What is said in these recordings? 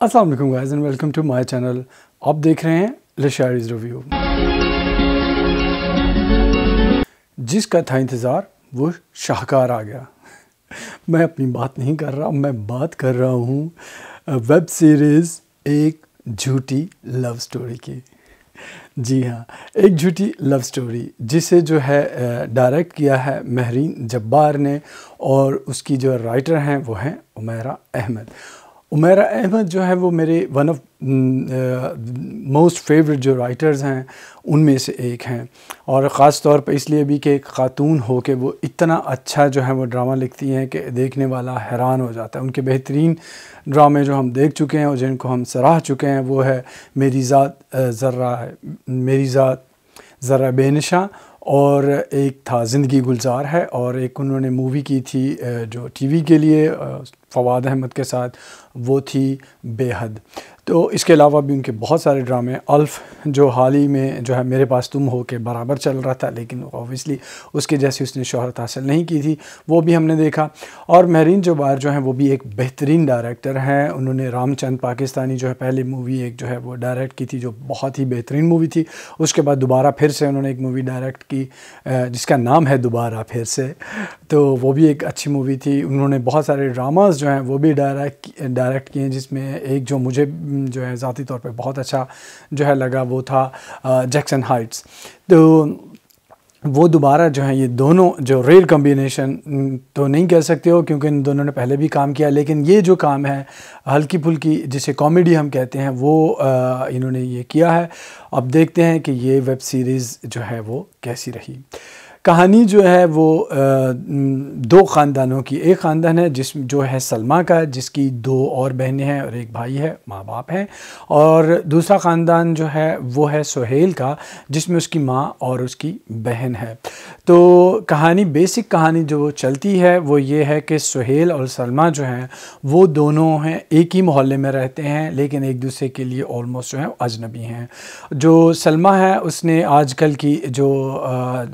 अस्सलाम वालेकुम guys and welcome to my channel. आप देख रहे हैं लिशारीज रिव्यू। जिसका था इंतज़ार वो शाहकार आ गया। मैं अपनी बात नहीं कर रहा, मैं बात कर रहा हूँ वेब सीरीज़ एक झूठी लव स्टोरी की। जी हाँ, एक झूठी लव स्टोरी जिसे जो है डायरेक्ट किया है महरीन जब्बार ने और उसकी जो राइटर हैं वो हैं उमैरा अहमद। उमैरा अहमद जो है वो मेरे वन ऑफ मोस्ट फेवरेट जो राइटर्स हैं उनमें से एक हैं, और ख़ास तौर पे इसलिए भी कि एक ख़ातून हो के वो इतना अच्छा जो है वो ड्रामा लिखती हैं कि देखने वाला हैरान हो जाता है। उनके बेहतरीन ड्रामे जो हम देख चुके हैं और जिनको हम सराह चुके हैं वो है मेरी ज़ात ज़रा बेनिशा, और एक था ज़िंदगी गुलजार है, और एक उन्होंने मूवी की थी जो टीवी के लिए फवाद अहमद के साथ, वो थी बेहद। तो इसके अलावा भी उनके बहुत सारे ड्रामे, अल्फ़ जो हाल ही में जो है मेरे पास तुम हो के बराबर चल रहा था, लेकिन ऑब्वियसली उसके जैसी उसने शोहरत हासिल नहीं की थी, वो भी हमने देखा। और महरीन जब्बार जो हैं वो भी एक बेहतरीन डायरेक्टर हैं। उन्होंने रामचंद पाकिस्तानी जो है पहली मूवी एक जो है वो डायरेक्ट की थी जो बहुत ही बेहतरीन मूवी थी। उसके बाद दोबारा फिर से उन्होंने एक मूवी डायरेक्ट की जिसका नाम है दोबारा फिर से, तो वो भी एक अच्छी मूवी थी। उन्होंने बहुत सारे ड्रामास जो हैं वो भी डायरेक्ट किए, जिसमें एक जो मुझे जो है ज़ाती तौर पे बहुत अच्छा जो है लगा वो था जैक्सन हाइट्स। तो वो दोबारा जो है ये दोनों जो रेयर कॉम्बिनेशन तो नहीं कह सकते हो क्योंकि इन दोनों ने पहले भी काम किया, लेकिन ये जो काम है हल्की फुल्की जिसे कॉमेडी हम कहते हैं वो इन्होंने ये किया है। अब देखते हैं कि ये वेब सीरीज़ जो है वो कैसी रही। कहानी जो है वो दो ख़ानदानों की, एक ख़ानदान है जो है सलमा का, जिसकी दो और बहनें हैं और एक भाई है, माँ बाप हैं, और दूसरा ख़ानदान जो है वो है सुहेल का, जिसमें उसकी माँ और उसकी बहन है। तो कहानी, बेसिक कहानी जो चलती है वो ये है कि सुहेल और सलमा जो हैं वो दोनों हैं एक ही मोहल्ले में रहते हैं, लेकिन एक दूसरे के लिए ऑलमोस्ट जो है अजनबी हैं। जो सलमा है उसने आजकल की जो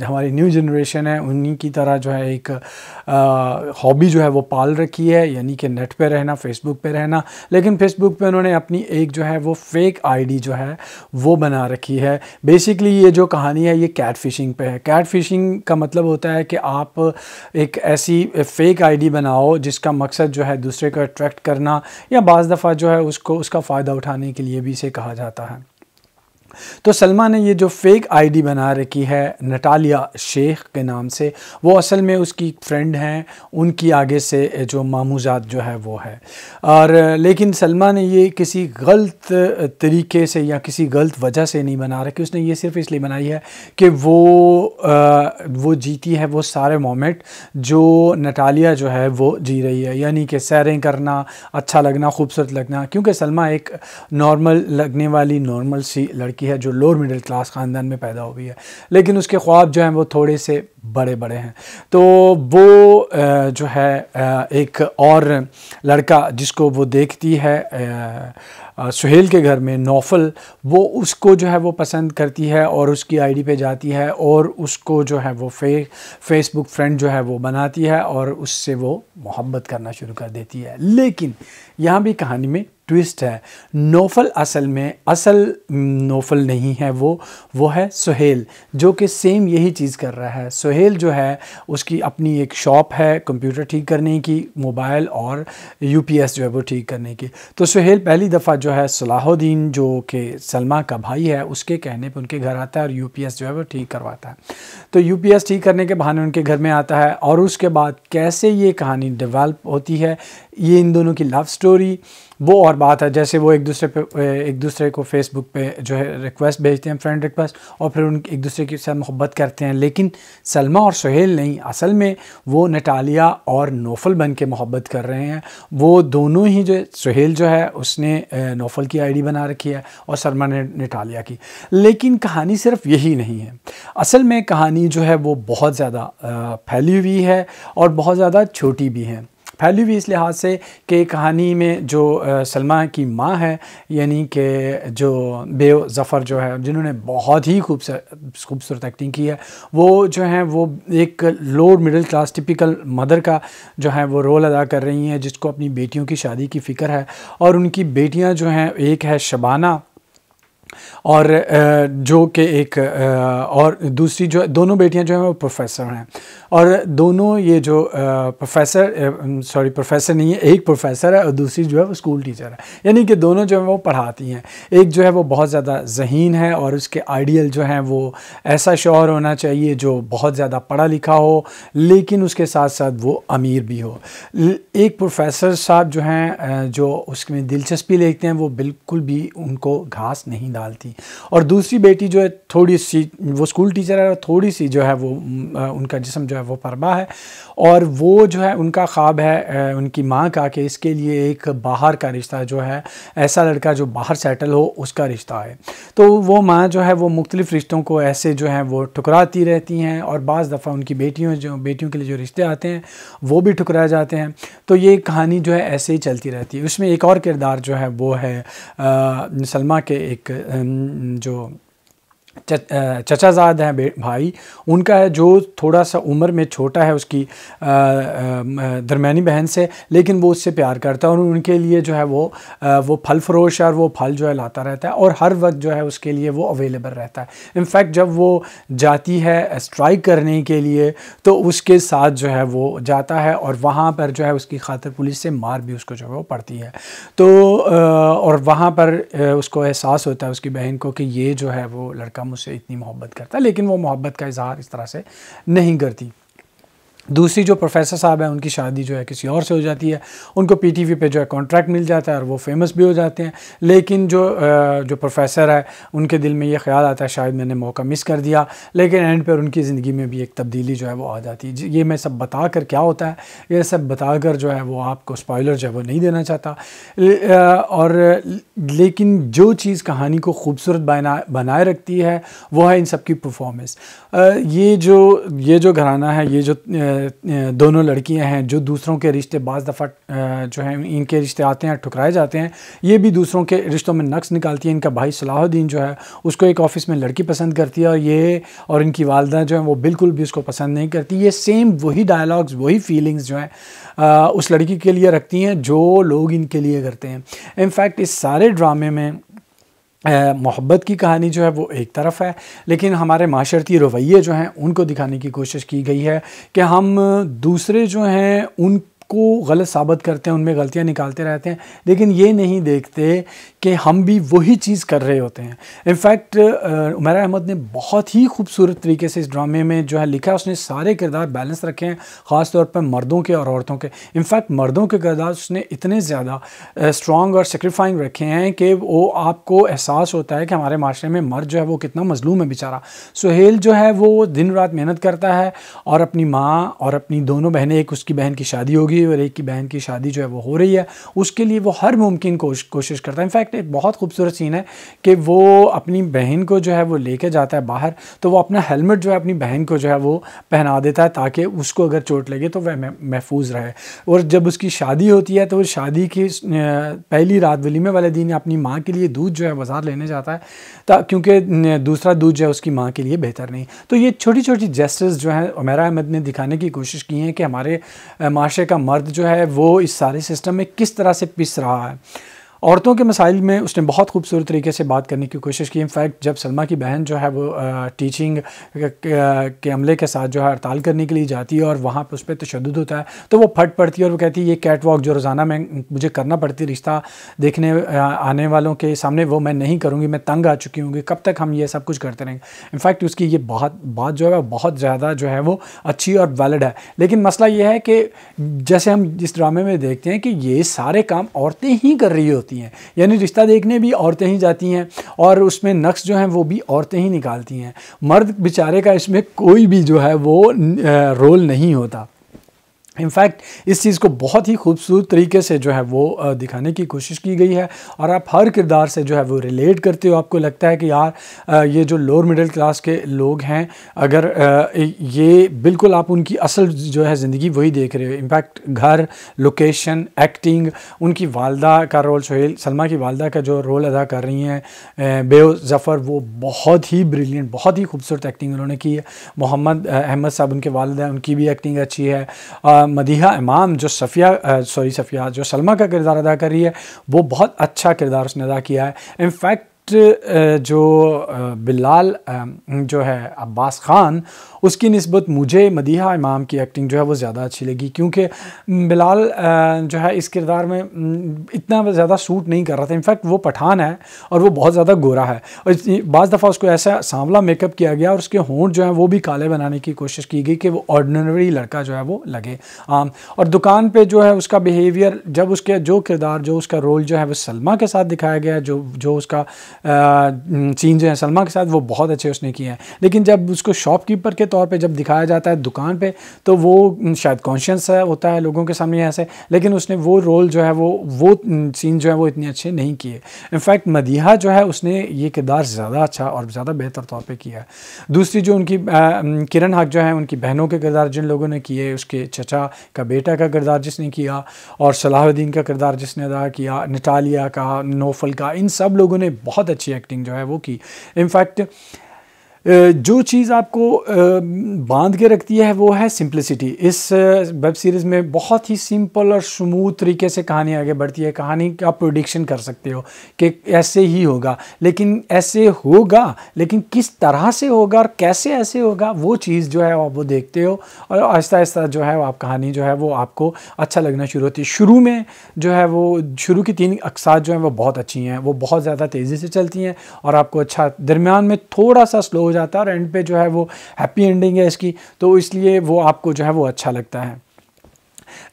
हमारी न्यू जनरेशन है उन्हीं की तरह जो है एक हॉबी जो है वो पाल रखी है, यानी कि नेट पे रहना, फेसबुक पे रहना। लेकिन फेसबुक पे उन्होंने अपनी एक जो है वो फेक आईडी जो है वो बना रखी है। बेसिकली ये जो कहानी है ये कैट फिशिंग पे है। कैट फिशिंग का मतलब होता है कि आप एक ऐसी फेक आईडी बनाओ जिसका मकसद जो है दूसरे को अट्रैक्ट करना, या बाज़ दफ़ा जो है उसको उसका फ़ायदा उठाने के लिए भी इसे कहा जाता है। तो सलमा ने ये जो फेक आईडी बना रखी है नटालिया शेख के नाम से, वो असल में उसकी फ्रेंड हैं, उनकी आगे से जो मामूजात जो है वो है। और लेकिन सलमा ने ये किसी गलत तरीके से या किसी गलत वजह से नहीं बना रखी। उसने ये सिर्फ इसलिए बनाई है कि वो जीती है वो सारे मोमेंट जो नटालिया जो है वो जी रही है, यानी कि सैरें करना, अच्छा लगना, खूबसूरत लगना। क्योंकि सलमा एक नॉर्मल लगने वाली नॉर्मल सी लड़की है जो लोअर मिडिल क्लास ख़ानदान में पैदा हुई है, लेकिन उसके ख्वाब जो हैं वो थोड़े से बड़े बड़े हैं। तो वो जो है एक और लड़का जिसको वो देखती है सुहेल के घर में, नौफल, वो उसको जो है वो पसंद करती है और उसकी आईडी पे जाती है और उसको जो है वो फेसबुक फ्रेंड जो है वो बनाती है और उससे वो मोहब्बत करना शुरू कर देती है। लेकिन यहाँ भी कहानी में ट्विस्ट है। नौफल असल नौफल नहीं है, वो है सुहेल, जो कि सेम यही चीज़ कर रहा है। सुहेल जो है उसकी अपनी एक शॉप है कंप्यूटर ठीक करने की, मोबाइल और यूपीएस जो है वो ठीक करने की। तो सुहेल पहली दफ़ा जो है सलाहुद्दीन जो कि सलमा का भाई है उसके कहने पे उनके घर आता है और यूपीएस जो है वो ठीक करवाता है। तो यूपीएस ठीक करने के बहाने उनके घर में आता है, और उसके बाद कैसे ये कहानी डेवलप होती है, ये इन दोनों की लव स्टोरी वो और बात है। जैसे वो एक दूसरे को फेसबुक पे जो है रिक्वेस्ट भेजते हैं, फ्रेंड रिक्वेस्ट, और फिर उन एक दूसरे के साथ मोहब्बत करते हैं। लेकिन सलमा और सुहेल नहीं, असल में वो नटालिया और नौफल बन के मोहब्बत कर रहे हैं। वो दोनों ही, जो सुहेल जो है उसने नौफल की आईडी बना रखी है और सलमा ने नटालिया की। लेकिन कहानी सिर्फ यही नहीं है, असल में कहानी जो है वो बहुत ज़्यादा फैली हुई है और बहुत ज़्यादा छोटी भी है। फैली हुई इस लिहाज से कि कहानी में जो सलमा की माँ है, यानी कि जो बेव ज़फ़र जो है, जिन्होंने बहुत ही खूबसूरत एक्टिंग की है, वो जो है वो एक lower middle class typical mother का जो है वो रोल अदा कर रही हैं, जिसको अपनी बेटियों की शादी की फ़िक्र है। और उनकी बेटियां जो हैं, एक है शबाना और जो कि एक और दूसरी जो दोनों बेटियां जो हैं वो प्रोफेसर हैं। और दोनों ये जो प्रोफेसर नहीं है, एक प्रोफेसर है और दूसरी जो है वो स्कूल टीचर है, यानी कि दोनों जो है वो पढ़ाती हैं। एक जो है वो बहुत ज़्यादा ज़हीन है और उसके आइडियल जो हैं वो ऐसा शौहर होना चाहिए जो बहुत ज़्यादा पढ़ा लिखा हो, लेकिन उसके साथ साथ वो अमीर भी हो। एक प्रोफेसर साहब जो हैं जो उसमें दिलचस्पी लेते हैं, वो बिल्कुल भी उनको घास नहीं डालती। और दूसरी बेटी जो है थोड़ी सी, वो स्कूल टीचर है और थोड़ी सी जो है वो उनका जिस्म जो है वो परबा है, और वो जो है उनका ख्वाब है उनकी माँ का कि इसके लिए एक बाहर का रिश्ता जो है, ऐसा लड़का जो बाहर सेटल हो, उसका रिश्ता है। तो वो माँ जो है वो मुख्तलिफ़ रिश्तों को ऐसे जो है वो ठुकराती रहती हैं, और बाज़ दफ़ा उनकी बेटियों के लिए जो रिश्ते आते हैं वो भी ठुकराए जाते हैं। तो ये कहानी जो है ऐसे ही चलती रहती है। उसमें एक और किरदार जो है वो है सलमा के एक जो चचाजाद हैं भाई, उनका है, जो थोड़ा सा उम्र में छोटा है उसकी दरमियानी बहन से, लेकिन वो उससे प्यार करता है और उनके लिए जो है वो फल फरोश है और वो फल जो है लाता रहता है और हर वक्त जो है उसके लिए वो अवेलेबल रहता है। इनफैक्ट जब वो जाती है स्ट्राइक करने के लिए तो उसके साथ जो है वो जाता है और वहाँ पर जो है उसकी खातिर पुलिस से मार भी उसको जो है वो पड़ती है। तो और वहाँ पर उसको एहसास होता है उसकी बहन को कि ये जो है वो लड़का मुझसे इतनी मोहब्बत करता है, लेकिन वो मोहब्बत का इजहार इस तरह से नहीं करती। दूसरी जो प्रोफेसर साहब है, उनकी शादी जो है किसी और से हो जाती है, उनको पीटीवी पे जो है कॉन्ट्रैक्ट मिल जाता है और वो फेमस भी हो जाते हैं। लेकिन जो प्रोफेसर है, उनके दिल में ये ख्याल आता है शायद मैंने मौका मिस कर दिया, लेकिन एंड पर उनकी ज़िंदगी में भी एक तब्दीली जो है वो आ जाती है। ये मैं सब बता कर क्या होता है, ये सब बता कर जो है वो आपको स्पॉइलर जो है वो नहीं देना चाहता। और लेकिन जो चीज़ कहानी को खूबसूरत बनाए रखती है वो है इन सब की परफॉर्मेंस। ये जो घराना है, ये जो दोनों लड़कियां हैं जो दूसरों के रिश्ते बाज़ दफ़ा जो हैं इनके रिश्ते आते हैं, ठुकराए जाते हैं, ये भी दूसरों के रिश्तों में नक्स निकालती है। इनका भाई सलाहुद्दीन जो है उसको एक ऑफ़िस में लड़की पसंद करती है और इनकी वालदा जो है वो बिल्कुल भी उसको पसंद नहीं करती। ये सेम वही डायलॉग्स, वही फीलिंग्स जो हैं उस लड़की के लिए रखती हैं जो लोग इनके लिए करते हैं। इनफैक्ट इस सारे ड्रामे में मोहब्बत की कहानी जो है वो एक तरफ है, लेकिन हमारे माशरती रवैये जो हैं उनको दिखाने की कोशिश की गई है कि हम दूसरे जो हैं उनको गलत साबित करते हैं, उनमें गलतियां निकालते रहते हैं, लेकिन ये नहीं देखते कि हम भी वही चीज़ कर रहे होते हैं। इनफैक्ट उमैर अहमद ने बहुत ही खूबसूरत तरीके से इस ड्रामे में जो है लिखा है। उसने सारे किरदार बैलेंस रखे हैं, ख़ास तौर पर मर्दों के और औरतों के। इनफैक्ट मर्दों के किरदार उसने इतने ज़्यादा स्ट्रॉन्ग और सेक्रीफाइंग रखे हैं कि वो आपको एहसास होता है कि हमारे माशरे में मर्द जो है वो कितना मजलूम है बेचारा। सुहेल जो है वो दिन रात मेहनत करता है और अपनी माँ और अपनी दोनों बहनें, एक उसकी बहन की शादी होगी और एक की बहन की शादी जो है वो हो रही है, उसके लिए वो हर मुमकिन कोशिश करता है। इनफैक्ट एक बहुत खूबसूरत सीन है कि वो अपनी बहन को जो है वो लेके जाता है बाहर, तो वो अपना हेलमेट जो है अपनी बहन को जो है वो पहना देता है ताकि उसको अगर चोट लगे तो वह महफूज रहे। और जब उसकी शादी होती है तो शादी की पहली रात वलीमे वाले दिन अपनी माँ के लिए दूध जो है बाज़ार लेने जाता है क्योंकि दूसरा दूध जो है उसकी माँ के लिए बेहतर नहीं। तो ये छोटी छोटी जेस्चर्स जो हैं उमैर अहमद ने दिखाने की कोशिश की हैं कि हमारे माशरे का मर्द जो है वो इस सारे सिस्टम में किस तरह से पिस रहा है। औरतों के मसाइल में उसने बहुत खूबसूरत तरीके से बात करने की कोशिश की। इनफैक्ट जब सलमा की बहन जो है वो टीचिंग के अमले के साथ जो है हड़ताल करने के लिए जाती है और वहाँ पे उस पर तशद्दुद होता है, तो वो फट पड़ती है और वो कहती है ये कैट वॉक जो रोज़ाना मुझे करना पड़ती है रिश्ता देखने आने वालों के सामने, वो मैं नहीं करूँगी, मैं तंग आ चुकी हूँगी, कब तक हम ये सब कुछ करते रहेंगे। इनफैक्ट उसकी ये बात जो है बहुत ज़्यादा जो है वो अच्छी और वैलिड है। लेकिन मसला ये है कि जैसे हम इस ड्रामे में देखते हैं कि ये सारे काम औरतें ही कर रही होती हैं, यानी रिश्ता देखने भी औरतें ही जाती हैं और उसमें नक्स जो हैं वो भी औरतें ही निकालती हैं। मर्द बेचारे का इसमें कोई भी जो है वो रोल नहीं होता। इनफैक्ट इस चीज़ को बहुत ही खूबसूरत तरीके से जो है वो दिखाने की कोशिश की गई है और आप हर किरदार से जो है वो रिलेट करते हो। आपको लगता है कि यार ये जो लोअर मिडिल क्लास के लोग हैं, अगर ये बिल्कुल आप उनकी असल जो है ज़िंदगी वही देख रहे हो। इनफैक्ट घर, लोकेशन, एक्टिंग, उनकी वालदा का रोल, सोहेल सलमा की वालदा का जो रोल अदा कर रही हैं बेओ ज़फ़र, वो बहुत ही ब्रिलियंट, बहुत ही खूबसूरत एक्टिंग उन्होंने की है। मोहम्मद अहमद साहब उनके वालिद हैं, उनकी भी एक्टिंग अच्छी है। मदीहा इमाम जो सफ़िया जो सलमा का किरदार अदा कर रही है, वो बहुत अच्छा किरदार उसने अदा किया है। इनफैक्ट जो बिलाल जो है अब्बास ख़ान, उसकी निस्बत मुझे मदीहा इमाम की एक्टिंग जो है वो ज़्यादा अच्छी लगी, क्योंकि बिलाल जो है इस किरदार में इतना ज़्यादा सूट नहीं कर रहा था। इनफैक्ट वो पठान है और वो बहुत ज़्यादा गोरा है और बाज़ दफ़ा उसको ऐसा सांवला मेकअप किया गया और उसके होंठ जो है वो भी काले बनाने की कोशिश की गई कि वो ऑर्डिनरी लड़का जो है वो लगे आम। और दुकान पे जो है उसका बिहेवियर, जब उसके जो किरदार, जो उसका रोल जो है वो सलमा के साथ दिखाया गया, जो उसका सीन जो है सलमा के साथ, वो बहुत अच्छे उसने किए हैं। लेकिन जब उसको शॉपकीपर के तौर पे जब दिखाया जाता है दुकान पे, तो वो शायद कॉन्शियस होता है लोगों के सामने ऐसे, लेकिन उसने वो रोल जो है वो सीन जो है वो इतने अच्छे नहीं किए। इनफैक्ट मदीहा जो है उसने ये किरदार ज़्यादा अच्छा और ज़्यादा बेहतर तौर पे किया है। दूसरी जो उनकी किरण हक जो है, उनकी बहनों के किरदार जिन लोगों ने किए, उसके चचा का बेटा का किरदार जिसने किया और सलाहुद्दीन का किरदार जिसने अदा किया, नटालिया का, नौफल का, इन सब लोगों ने बहुत अच्छी एक्टिंग जो है वो की। इनफैक्ट जो चीज़ आपको बांध के रखती है वो है सिंप्लिसिटी। इस वेब सीरीज़ में बहुत ही सिंपल और स्मूथ तरीके से कहानी आगे बढ़ती है। कहानी का प्रेडिक्शन कर सकते हो कि ऐसे ही होगा, लेकिन ऐसे होगा, लेकिन किस तरह से होगा और कैसे ऐसे होगा, वो चीज़ जो है आप वो देखते हो और आहिस्ता आहिस्ता जो है आप कहानी जो है वो आपको अच्छा लगना शुरू होती है। शुरू में जो है वो शुरू की 3 अक़सात जो हैं वो बहुत अच्छी हैं, वो बहुत ज़्यादा तेज़ी से चलती हैं और आपको अच्छा, दरमियान में थोड़ा सा स्लो जाता है और एंड पे जो है वो हैप्पी एंडिंग है इसकी, तो इसलिए वो आपको जो है वो अच्छा लगता है।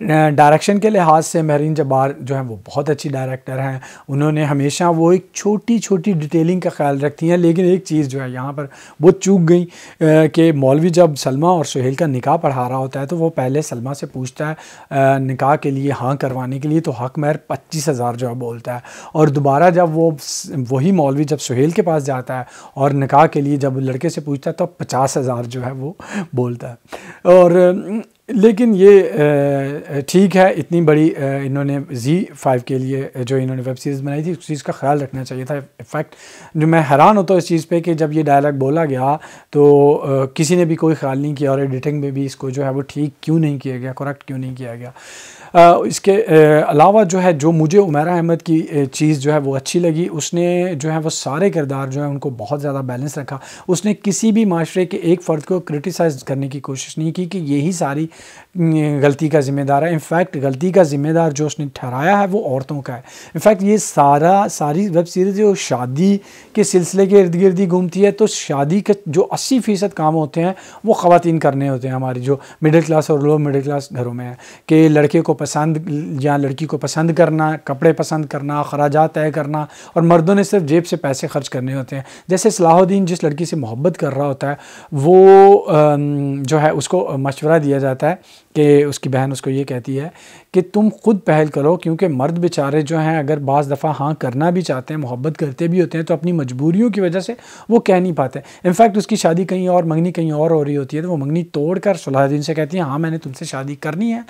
डायरेक्शन के लिहाज से महरीन जब्बार जो है वो बहुत अच्छी डायरेक्टर हैं। उन्होंने हमेशा वो एक छोटी छोटी डिटेलिंग का ख्याल रखती हैं। लेकिन एक चीज़ जो है यहाँ पर वो चूक गई कि मौलवी जब सलमा और सोहेल का निकाह पढ़ा रहा होता है तो वो पहले सलमा से पूछता है निकाह के लिए हाँ करवाने के लिए, तो हक महर 25,000 जो है बोलता है। और दोबारा जब वही मौलवी जब सोहेल के पास जाता है और निकाह के लिए जब लड़के से पूछता है तो 50,000 जो है वो बोलता है। और लेकिन ये ठीक है, इतनी बड़ी इन्होंने Z5 के लिए जो इन्होंने वेब सीरीज़ बनाई थी उस चीज़ का ख्याल रखना चाहिए था। इनफैक्ट जो मैं हैरान होता हूँ इस चीज़ पे कि जब ये डायलॉग बोला गया तो किसी ने भी कोई ख्याल नहीं किया और एडिटिंग में भी इसको जो है वो ठीक क्यों नहीं किया गया, करेक्ट क्यों नहीं किया गया। इसके अलावा जो है, जो मुझे उमैरा अहमद की चीज़ जो है वो अच्छी लगी, उसने जो है वो सारे किरदार जो है उनको बहुत ज़्यादा बैलेंस रखा। उसने किसी भी माशरे के एक फ़र्द को क्रिटिसाइज़ करने की कोशिश नहीं की कि यही सारी गलती का ज़िम्मेदार है। इनफैक्ट गलती का ज़िम्मेदार जो उसने ठहराया है वो औरतों का है। इनफैक्ट ये सारी वेब सीरीज़ जो शादी के सिलसिले के इर्द गिर्द ही घूमती है, तो शादी के जो 80% काम होते हैं वो ख़वातीन करने होते हैं हमारी जो मिडिल क्लास और लोअर मिडिल क्लास घरों में है, कि लड़के को पसंद या लड़की को पसंद करना, कपड़े पसंद करना, खराजात तय करना, और मर्दों ने सिर्फ जेब से पैसे खर्च करने होते हैं। जैसे सलाहुद्दीन जिस लड़की से मोहब्बत कर रहा होता है वो जो है उसको मशवरा दिया जाता है कि उसकी बहन उसको ये कहती है कि तुम खुद पहल करो, क्योंकि मर्द बेचारे जो हैं अगर बाज़ दफ़ा हाँ करना भी चाहते हैं, मोहब्बत करते भी होते हैं, तो अपनी मजबूरियों की वजह से वो कह नहीं पाते। इनफैक्ट उसकी शादी कहीं और, मंगनी कहीं और हो रही होती है, तो वो मंगनी तोड़ कर सलाहुद्दीन से कहती है हाँ मैंने तुमसे शादी करनी है।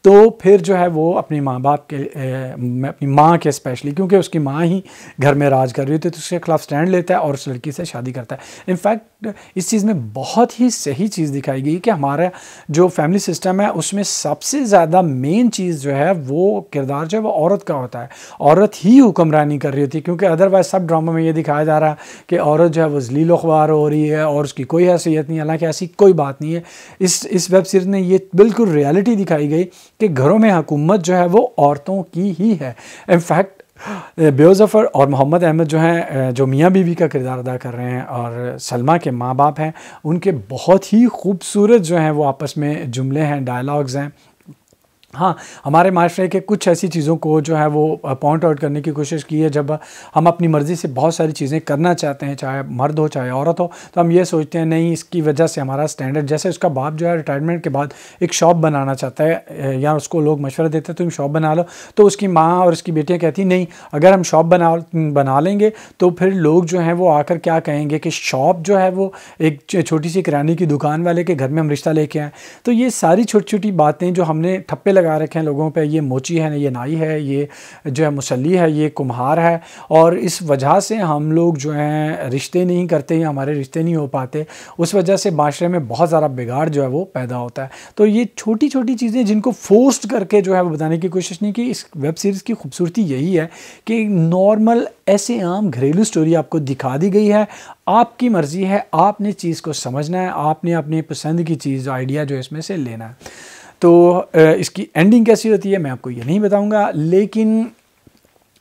तो फिर जो है वो अपने माँ बाप के अपनी माँ के स्पेशली, क्योंकि उसकी माँ ही घर में राज कर रही होती है, तो उसके खिलाफ स्टैंड लेता है और उस लड़की से शादी करता है। इनफैक्ट इस चीज़ में बहुत ही सही चीज़ दिखाई गई कि हमारा जो फैमिली सिस्टम है उसमें सबसे ज़्यादा मेन चीज़ जो है वो किरदार जो है वो औरत का होता है। औरत ही हुक्मरानी कर रही होती है, क्योंकि अदरवाइज सब ड्रामा में ये दिखाया जा रहा है कि औरत जो है वो ज़लील ख्वार हो रही है और उसकी कोई हैसियत नहीं। हालांकि ऐसी कोई बात नहीं है। इस वेब सीरीज़ ने ये बिल्कुल रियलिटी दिखाई गई कि घरों में हुकूमत जो है वो औरतों की ही है। इनफैक्ट बेओ ज़फ़र और मोहम्मद अहमद जो हैं, जो मियाँ बीवी का किरदार अदा कर रहे हैं और सलमा के माँ बाप हैं, उनके बहुत ही खूबसूरत जो हैं वो आपस में जुमले हैं, डायलॉग्स हैं। हाँ, हमारे माशरे के कुछ ऐसी चीज़ों को जो है वो पॉइंट आउट करने की कोशिश की है। जब हम अपनी मर्ज़ी से बहुत सारी चीज़ें करना चाहते हैं, चाहे मर्द हो चाहे औरत हो, तो हम ये सोचते हैं नहीं इसकी वजह से हमारा स्टैंडर्ड, जैसे उसका बाप जो है रिटायरमेंट के बाद एक शॉप बनाना चाहता है या उसको लोग मशवरा देते हैं तुम शॉप बना लो, तो उसकी माँ और उसकी बेटियाँ कहती नहीं, अगर हम शॉप बना लेंगे तो फिर लोग जो हैं वो आकर क्या कहेंगे कि शॉप जो है वो एक छोटी सी किराने की दुकान वाले के घर में हम रिश्ता लेके आए। तो ये सारी छोटी छोटी बातें जो हमने ठप्पे लगा रखे हैं लोगों पे, ये मोची है, ये नाई है, ये जो है मुसल्ली है, ये कुम्हार है, और इस वजह से हम लोग जो हैं रिश्ते नहीं करते या हमारे रिश्ते नहीं हो पाते। उस वजह से माशरे में बहुत ज़्यादा बिगाड़ जो है वो पैदा होता है। तो ये छोटी छोटी चीज़ें जिनको फोर्स्ड करके जो है वो बताने की कोशिश नहीं की। इस वेब सीरीज़ की खूबसूरती यही है कि नॉर्मल ऐसे आम घरेलू स्टोरी आपको दिखा दी गई है। आपकी मर्ज़ी है, आपने चीज़ को समझना है, आपने अपनी पसंद की चीज़ आइडिया जो इसमें से लेना है। तो इसकी एंडिंग कैसी होती है मैं आपको ये नहीं बताऊंगा, लेकिन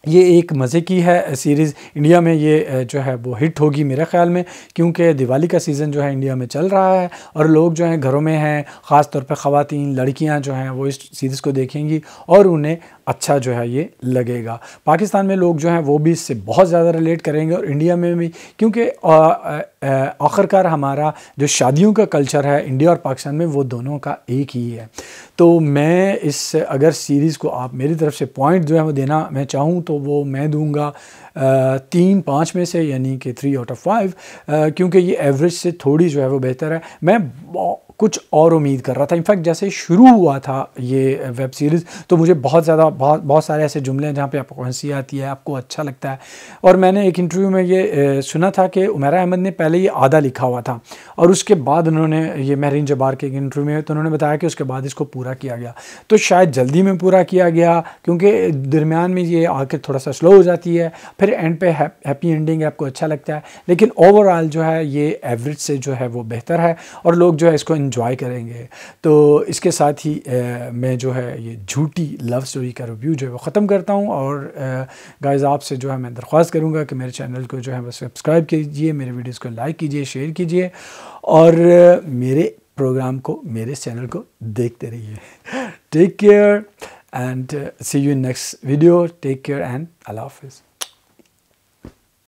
ये एक मज़े की है सीरीज़। इंडिया में ये जो है वो हिट होगी मेरे ख़्याल में, क्योंकि दिवाली का सीज़न जो है इंडिया में चल रहा है और लोग जो हैं घरों में हैं, ख़ास तौर पे ख़वातीन लड़कियां जो हैं वो इस सीरीज़ को देखेंगी और उन्हें अच्छा जो है ये लगेगा। पाकिस्तान में लोग जो हैं वो भी इससे बहुत ज़्यादा रिलेट करेंगे और इंडिया में भी, क्योंकि आखिरकार हमारा जो शादियों का कल्चर है इंडिया और पाकिस्तान में वो दोनों का एक ही है। तो मैं इस अगर सीरीज़ को आप मेरी तरफ से पॉइंट जो है वो देना मैं चाहूँ तो वो मैं दूंगा 3-5 में से, यानी कि 3 आउट ऑफ 5, क्योंकि ये एवरेज से थोड़ी जो है वो बेहतर है। मैं कुछ और उम्मीद कर रहा था। इनफैक्ट जैसे शुरू हुआ था ये वेब सीरीज़ तो मुझे बहुत सारे ऐसे जुमले हैं जहाँ पे आपको हंसी आती है, आपको अच्छा लगता है। और मैंने एक इंटरव्यू में ये सुना था कि उमैरा अहमद ने पहले ये आधा लिखा हुआ था और उसके बाद उन्होंने ये महरीन जब्बार के एक इंटरव्यू में तो उन्होंने बताया कि उसके बाद इसको पूरा किया गया। तो शायद जल्दी में पूरा किया गया क्योंकि दरमियान में ये आके थोड़ा सा स्लो हो जाती है, फिर एंड पे हैप्पी एंडिंग है, आपको अच्छा लगता है। लेकिन ओवरऑल जो है ये एवरेज से जो है वो बेहतर है और लोग जो है इसको एंजॉय करेंगे। तो इसके साथ ही मैं जो है ये झूठी लव स्टोरी का रिव्यू जो है वो ख़त्म करता हूँ। और गाइस आपसे जो है मैं दरख्वास्त करूँगा कि मेरे चैनल को जो है वो सब्सक्राइब कीजिए, मेरे वीडियोज़ को लाइक कीजिए, शेयर कीजिए और मेरे प्रोग्राम को, मेरे चैनल को देखते रहिए। Take care and see you in next video. Take care and अल्लाह हाफिज़।